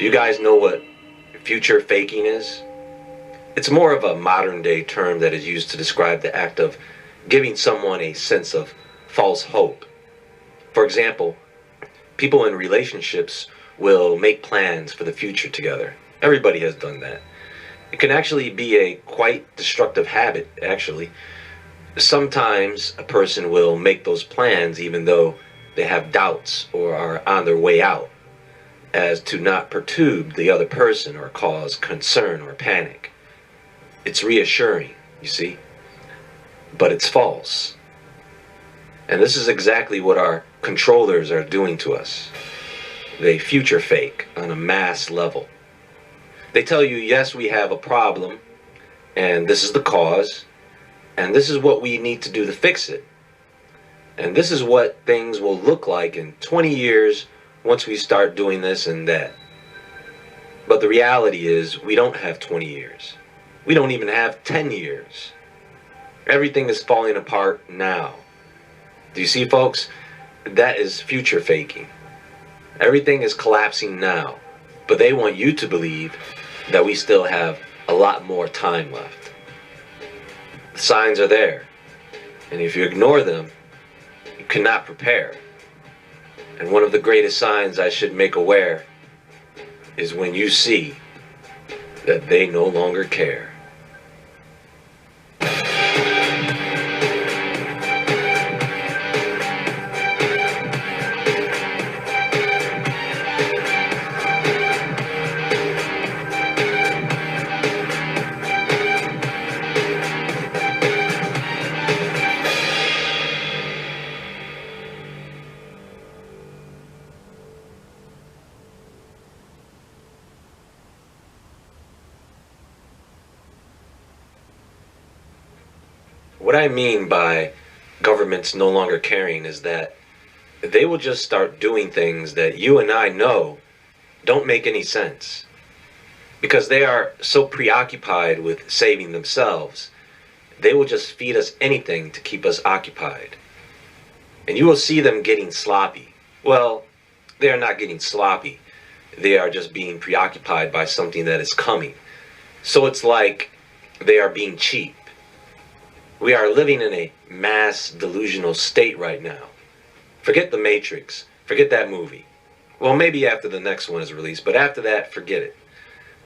Do you guys know what future faking is? It's more of a modern day term that is used to describe the act of giving someone a sense of false hope. For example, people in relationships will make plans for the future together. Everybody has done that. It can actually be a quite destructive habit, actually. Sometimes a person will make those plans even though they have doubts or are on their way out, as to not perturb the other person or cause concern or panic. It's reassuring, you see, but it's false. And this is exactly what our controllers are doing to us. They future fake on a mass level. They tell you, yes, we have a problem, and this is the cause, and this is what we need to do to fix it. And this is what things will look like in 20 years once we start doing this and that. But the reality is, we don't have 20 years. We don't even have 10 years. Everything is falling apart now. Do you see, folks? That is future faking. Everything is collapsing now. But they want you to believe that we still have a lot more time left. The signs are there. And if you ignore them, you cannot prepare. And one of the greatest signs I should make aware is when you see that they no longer care. What I mean by governments no longer caring is that they will just start doing things that you and I know don't make any sense. Because they are so preoccupied with saving themselves, they will just feed us anything to keep us occupied. And you will see them getting sloppy. Well, they are not getting sloppy. They are just being preoccupied by something that is coming. So it's like they are being cheap. We are living in a mass delusional state right now. Forget the Matrix. Forget that movie. Well, maybe after the next one is released, but after that, forget it.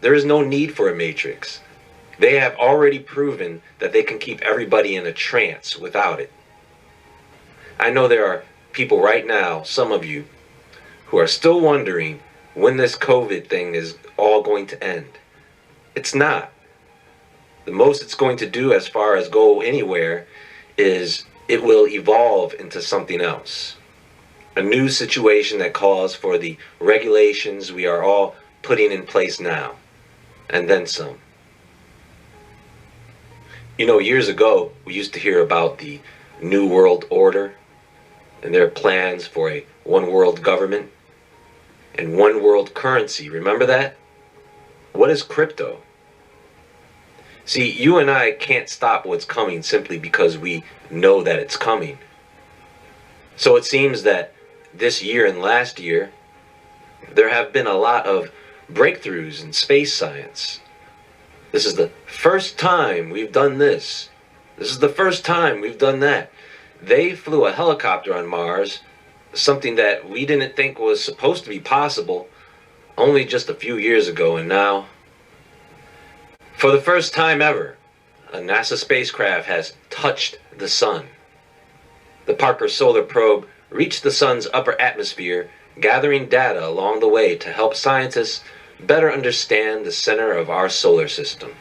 There is no need for a Matrix. They have already proven that they can keep everybody in a trance without it. I know there are people right now, some of you, who are still wondering when this COVID thing is all going to end. It's not. The most it's going to do as far as go anywhere is it will evolve into something else. A new situation that calls for the regulations we are all putting in place now, and then some. You know, years ago, we used to hear about the New World Order and their plans for a one world government and one world currency. Remember that? What is crypto? See, you and I can't stop what's coming simply because we know that it's coming. So it seems that this year and last year, there have been a lot of breakthroughs in space science. This is the first time we've done this. This is the first time we've done that. They flew a helicopter on Mars, something that we didn't think was supposed to be possible only just a few years ago, and now, for the first time ever, a NASA spacecraft has touched the sun. The Parker Solar Probe reached the sun's upper atmosphere, gathering data along the way to help scientists better understand the center of our solar system.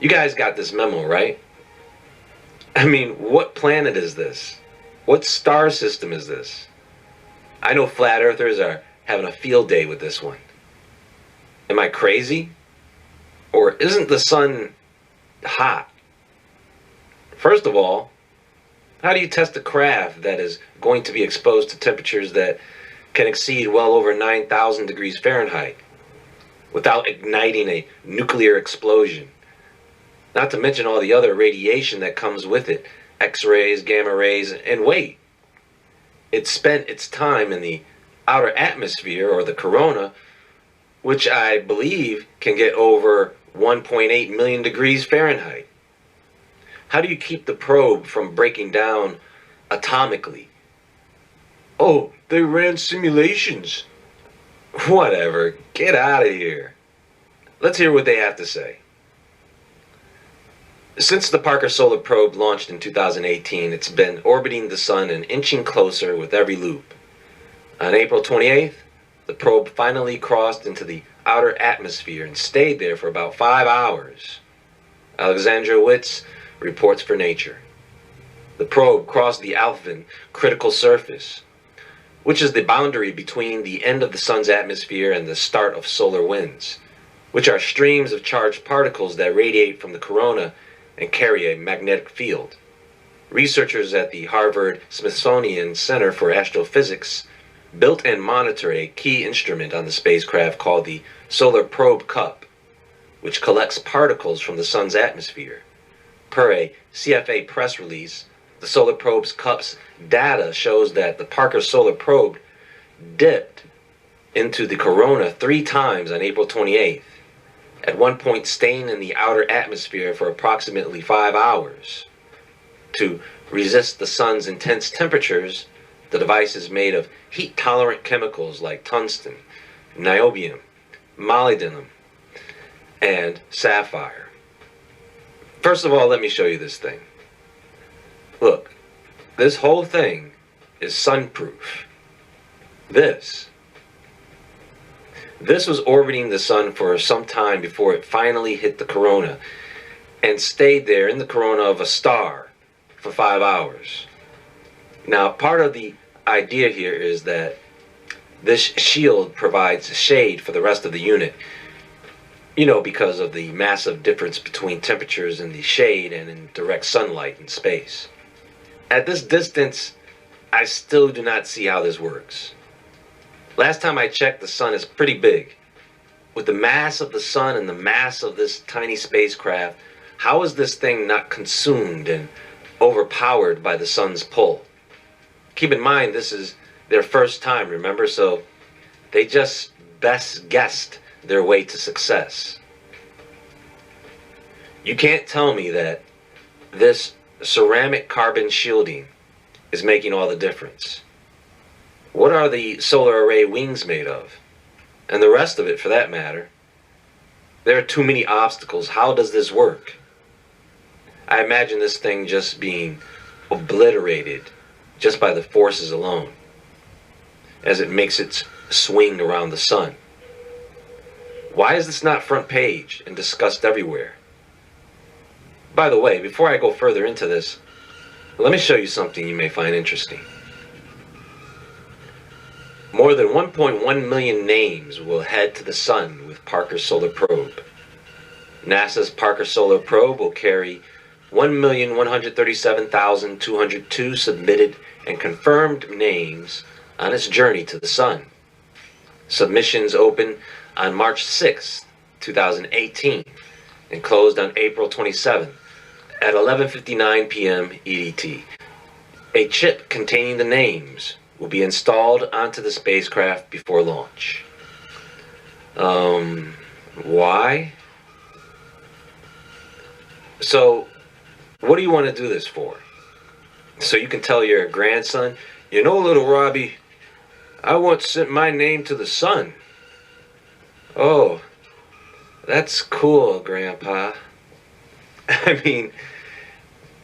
You guys got this memo, right? I mean, what planet is this? What star system is this? I know flat earthers are having a field day with this one. Am I crazy? Or isn't the sun hot? First of all, how do you test a craft that is going to be exposed to temperatures that can exceed well over 9,000 degrees Fahrenheit without igniting a nuclear explosion? Not to mention all the other radiation that comes with it, X-rays, gamma rays, and wait. It spent its time in the outer atmosphere, or the corona, which I believe can get over 1.8 million degrees Fahrenheit. How do you keep the probe from breaking down atomically? Oh, they ran simulations. Whatever, get out of here. Let's hear what they have to say. Since the Parker Solar Probe launched in 2018, it's been orbiting the sun and inching closer with every loop. On April 28th, the probe finally crossed into the outer atmosphere and stayed there for about 5 hours. Alexandra Witz reports for Nature. The probe crossed the Alphen critical surface, which is the boundary between the end of the sun's atmosphere and the start of solar winds, which are streams of charged particles that radiate from the corona and carry a magnetic field. Researchers at the Harvard-Smithsonian Center for Astrophysics built and monitor a key instrument on the spacecraft called the Solar Probe Cup, which collects particles from the sun's atmosphere. Per a CFA press release, the Solar Probe's cup's data shows that the Parker Solar Probe dipped into the corona 3 times on April 28th, at one point staying in the outer atmosphere for approximately 5 hours. To resist the sun's intense temperatures, the device is made of heat-tolerant chemicals like tungsten, niobium, molybdenum, and sapphire. First of all, let me show you this thing. Look, this whole thing is sunproof. This was orbiting the sun for some time before it finally hit the corona and stayed there in the corona of a star for 5 hours. Now, part of the idea here is that this shield provides shade for the rest of the unit, because of the massive difference between temperatures in the shade and in direct sunlight in space. At this distance, I still do not see how this works. Last time I checked, the sun is pretty big. With the mass of the sun and the mass of this tiny spacecraft, how is this thing not consumed and overpowered by the sun's pull? Keep in mind, this is their first time, remember? So they just best guessed their way to success. You can't tell me that this ceramic carbon shielding is making all the difference. What are the solar array wings made of? And the rest of it, for that matter. There are too many obstacles. How does this work? I imagine this thing just being obliterated just by the forces alone as it makes its swing around the sun. Why is this not front page and discussed everywhere? By the way, before I go further into this, let me show you something you may find interesting. More than 1.1 million names will head to the sun with Parker's Solar Probe. NASA's Parker Solar Probe will carry 1,137,202 submitted and confirmed names on its journey to the sun. Submissions opened on March 6, 2018 and closed on April 27 at 11:59 p.m. EDT. A chip containing the names will be installed onto the spacecraft before launch. Why? So, what do you want to do this for? So you can tell your grandson, little Robbie, I once sent my name to the sun. Oh, that's cool, Grandpa. I mean,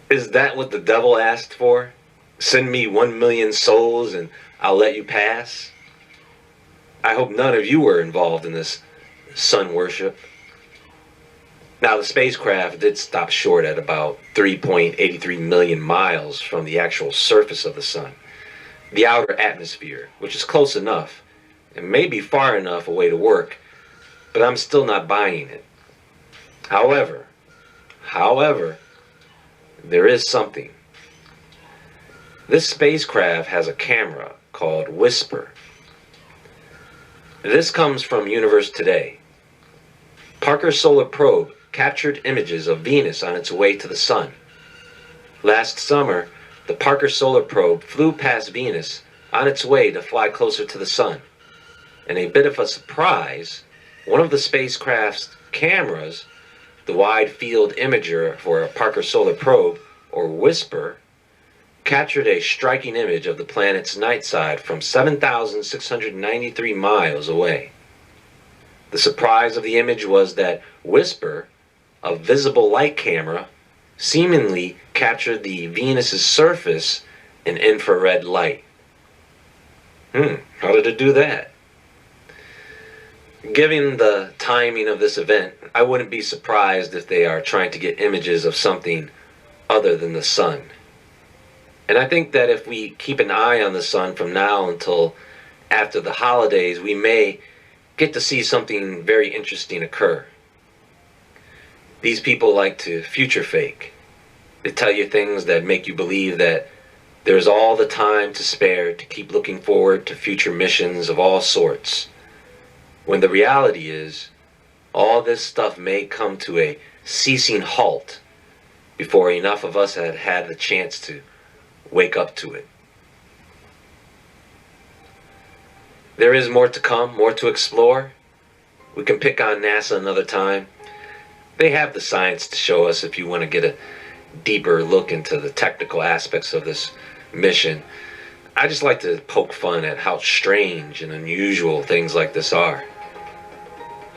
is that what the devil asked for? Send me 1 million souls and I'll let you pass? I hope none of you were involved in this sun worship. Now, the spacecraft did stop short at about 3.83 million miles from the actual surface of the sun, the outer atmosphere, which is close enough and maybe far enough away to work, but I'm still not buying it. However, there is something. This spacecraft has a camera called Whisper. This comes from Universe Today. Parker's Solar Probe captured images of Venus on its way to the sun. Last summer, the Parker Solar Probe flew past Venus on its way to fly closer to the sun. And a bit of a surprise, One of the spacecraft's cameras, the Wide Field Imager for a Parker Solar Probe, or WHISPER, captured a striking image of the planet's night side from 7,693 miles away. The surprise of the image was that WHISPER, a visible light camera, seemingly captured the Venus's surface in infrared light. How did it do that? Given the timing of this event, I wouldn't be surprised if they are trying to get images of something other than the sun. And I think that if we keep an eye on the sun from now until after the holidays, we may get to see something very interesting occur. These people like to future fake. They tell you things that make you believe that there's all the time to spare to keep looking forward to future missions of all sorts, when the reality is all this stuff may come to a ceasing halt before enough of us had had the chance to wake up to it. There is more to come, more to explore. We can pick on NASA another time. They have the science to show us if you want to get a deeper look into the technical aspects of this mission. I just like to poke fun at how strange and unusual things like this are.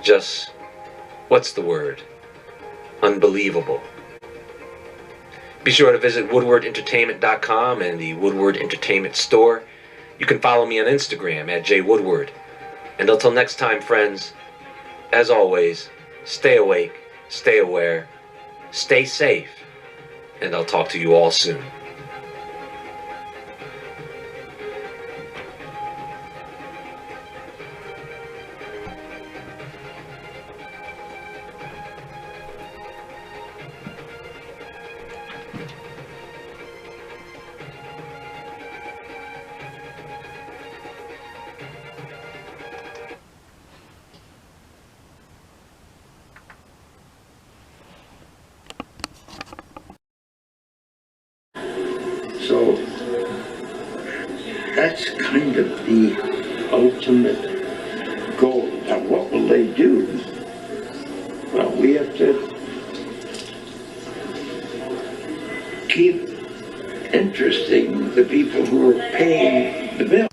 Just, what's the word? Unbelievable. Be sure to visit woodwardentertainment.com and the Woodward Entertainment store. You can follow me on Instagram at jwoodward. And until next time, friends, as always, stay awake, stay aware, stay safe, and I'll talk to you all soon. So that's kind of the ultimate goal. Now what will they do? Well, we have to keep interesting the people who are paying the bill.